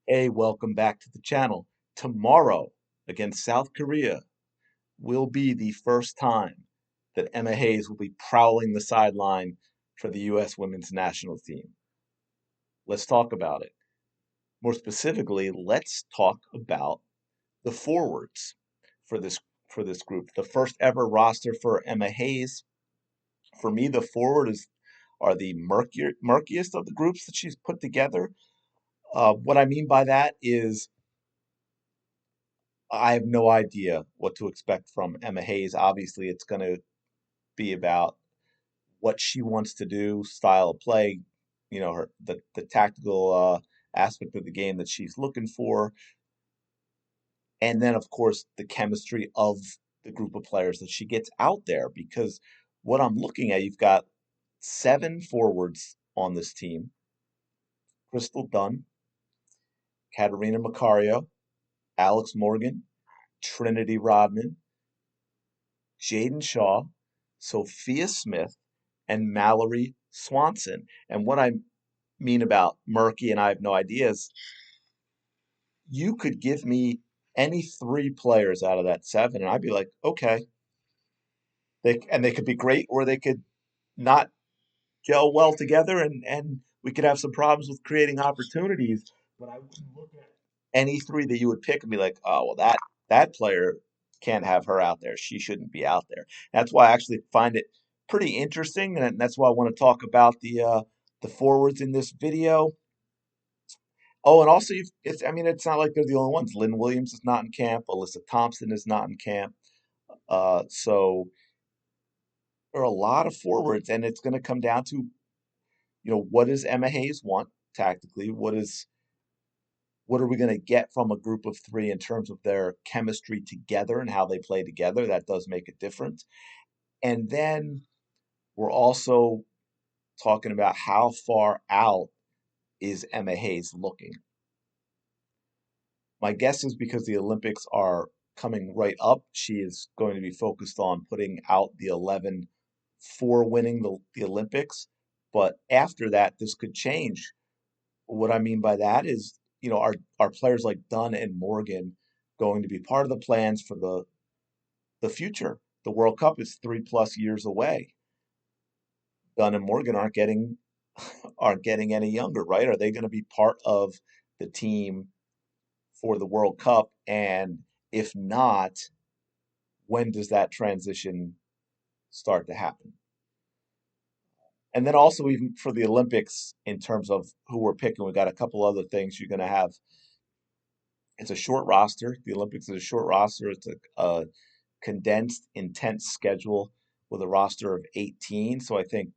Hey, welcome back to the channel. Tomorrow against South Korea will be the first time that Emma Hayes will be prowling the sideline for the U.S. women's national team. Let's talk about it. More specifically, let's talk about the forwards for this group. The first ever roster for Emma Hayes. For me, the forwards are the murkiest of the groups that she's put together. What I mean by that is I have no idea what to expect from Emma Hayes. Obviously, it's going to be about what she wants to do, style of play, the tactical aspect of the game that she's looking for, and then of course the chemistry of the group of players that she gets out there. Because what I'm looking at, you've got seven forwards on this team: Crystal Dunn, Katarina Macario, Alex Morgan, Trinity Rodman, Jaden Shaw, Sophia Smith, and Mallory Swanson. And what I mean about murky and I have no idea is you could give me any three players out of that seven, and I'd be like, okay, they could be great or they could not gel well together, and we could have some problems with creating opportunities. But I wouldn't look at any three that you would pick and be like, oh well, that player can't have her out there. She shouldn't be out there. That's why I actually find it pretty interesting, and that's why I want to talk about the forwards in this video. Oh, and also, I mean, it's not like they're the only ones. Lynn Williams is not in camp. Alyssa Thompson is not in camp. So there are a lot of forwards, and it's going to come down to, what does Emma Hayes want tactically? What are we going to get from a group of three in terms of their chemistry together and how they play together? That does make a difference. And then we're also talking about how far out is Emma Hayes looking. My guess is because the Olympics are coming right up, she is going to be focused on putting out the 11 for winning the Olympics. But after that, this could change. What I mean by that is, are players like Dunn and Morgan going to be part of the plans for the future? The World Cup is 3+ years away. Dunn and Morgan aren't getting any younger, right? Are they going to be part of the team for the World Cup? And if not, when does that transition start to happen? And then also even for the Olympics, in terms of who we're picking, we got a couple other things you're going to have. It's a short roster. The Olympics is a short roster. It's a condensed, intense schedule with a roster of 18. So I think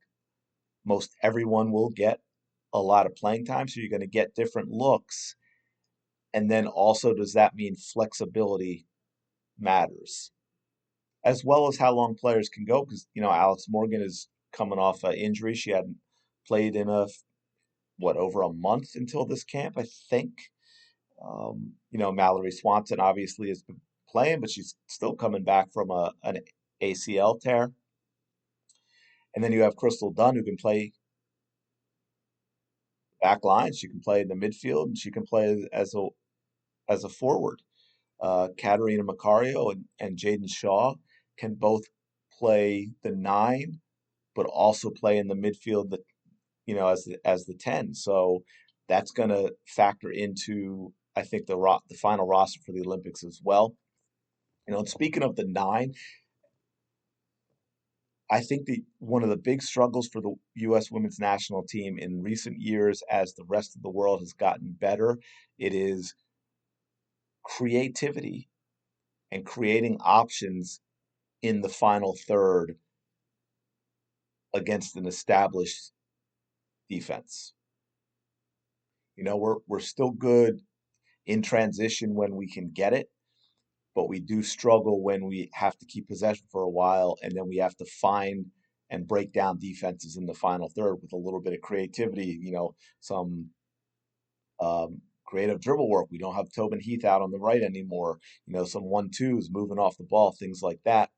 most everyone will get a lot of playing time. So you're going to get different looks. And then also, does that mean flexibility matters? As well as how long players can go? Because, Alex Morgan is coming off an injury. She hadn't played in over a month until this camp, I think. Mallory Swanson obviously has been playing, but she's still coming back from an ACL tear. And then you have Crystal Dunn, who can play back line. She can play in the midfield, and she can play as a forward. Katarina Macario and Jaden Shaw can both play the nine, but also play in the midfield, as the 10. So that's going to factor into, I think, the final roster for the Olympics as well. And speaking of the nine, I think one of the big struggles for the U.S. women's national team in recent years, as the rest of the world has gotten better, it is creativity and creating options in the final third against an established defense. We're still good in transition when we can get it, but we do struggle when we have to keep possession for a while and then we have to find and break down defenses in the final third with a little bit of creativity, some creative dribble work. We don't have Tobin Heath out on the right anymore, some 1-2s moving off the ball, things like that.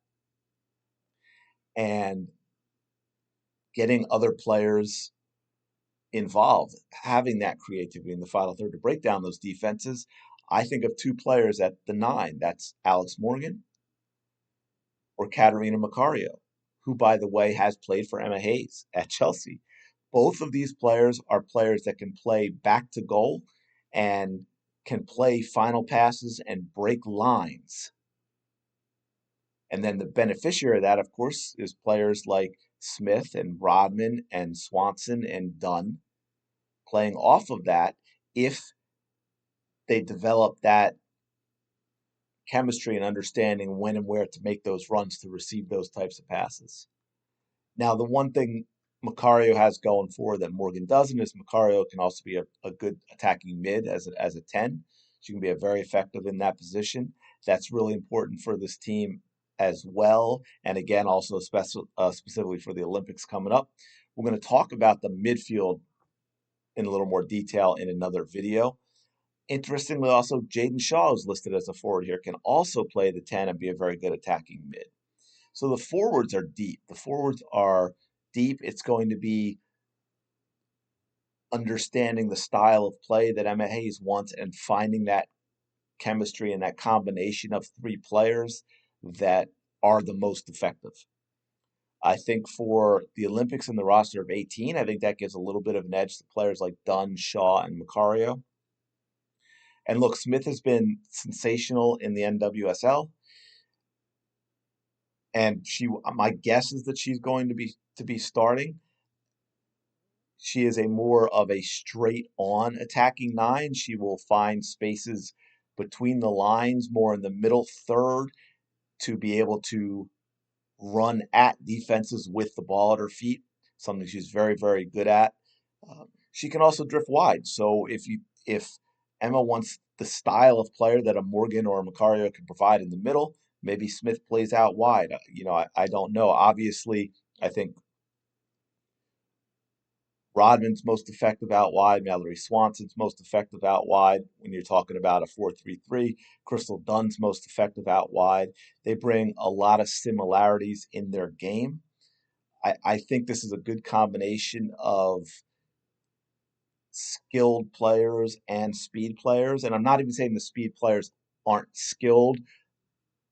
And getting other players involved, having that creativity in the final third to break down those defenses. I think of two players at the nine. That's Alex Morgan or Katerina Macario, who, by the way, has played for Emma Hayes at Chelsea. Both of these players are players that can play back to goal and can play final passes and break lines. And then the beneficiary of that, of course, is players like Smith and Rodman and Swanson and Dunn playing off of that if they develop that chemistry and understanding when and where to make those runs to receive those types of passes. Now, the one thing Macario has going for that Morgan doesn't is Macario can also be a good attacking mid as a 10. She can be a very effective in that position. That's really important for this team as well. And again, also specifically for the Olympics coming up. We're going to talk about the midfield in a little more detail in another video. Interestingly, also, Jaden Shaw is listed as a forward here, can also play the 10 and be a very good attacking mid. So the forwards are deep. The forwards are deep. It's going to be understanding the style of play that Emma Hayes wants and finding that chemistry and that combination of three players that are the most effective. I think for the Olympics and the roster of 18, I think that gives a little bit of an edge to players like Dunn, Shaw, and Macario. And look, Smith has been sensational in the NWSL, and my guess is that she's going to be starting. She is a more of a straight on attacking nine. She will find spaces between the lines, more in the middle third, to be able to run at defenses with the ball at her feet, something she's very, very good at. She can also drift wide. So if Emma wants the style of player that a Morgan or a Macario can provide in the middle, maybe Smith plays out wide. I don't know. Obviously, I think Rodman's most effective out wide. Mallory Swanson's most effective out wide when you're talking about a 4-3-3. Crystal Dunn's most effective out wide. They bring a lot of similarities in their game. I think this is a good combination of skilled players and speed players. And I'm not even saying the speed players aren't skilled,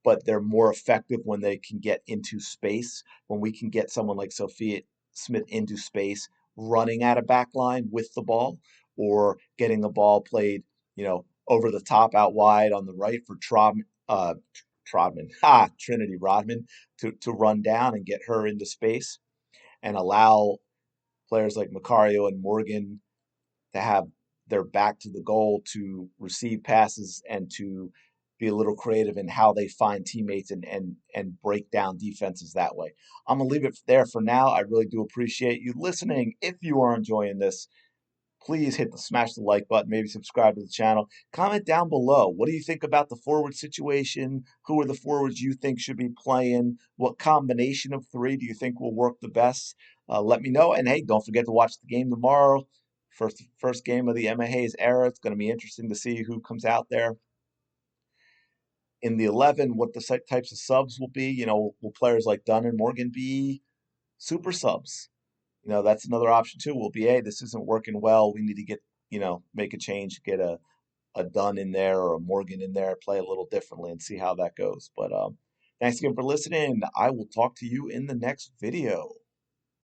but they're more effective when they can get into space. When we can get someone like Sophia Smith into space, running at a back line with the ball, or getting the ball played, over the top out wide on the right for Trinity Rodman to run down and get her into space and allow players like Macario and Morgan to have their back to the goal to receive passes and to be a little creative in how they find teammates and break down defenses that way. I'm gonna leave it there for now. I really do appreciate you listening. If you are enjoying this, please smash the like button, maybe subscribe to the channel. Comment down below. What do you think about the forward situation? Who are the forwards you think should be playing? What combination of three do you think will work the best? Let me know. And hey, don't forget to watch the game tomorrow. First game of the Emma Hayes era. It's going to be interesting to see who comes out there in the 11, what the types of subs will be. Will players like Dunn and Morgan be super subs? That's another option too. Will be, hey, this isn't working well. We need to get, make a change, get a Dunn in there or a Morgan in there, play a little differently and see how that goes. But thanks again for listening. I will talk to you in the next video.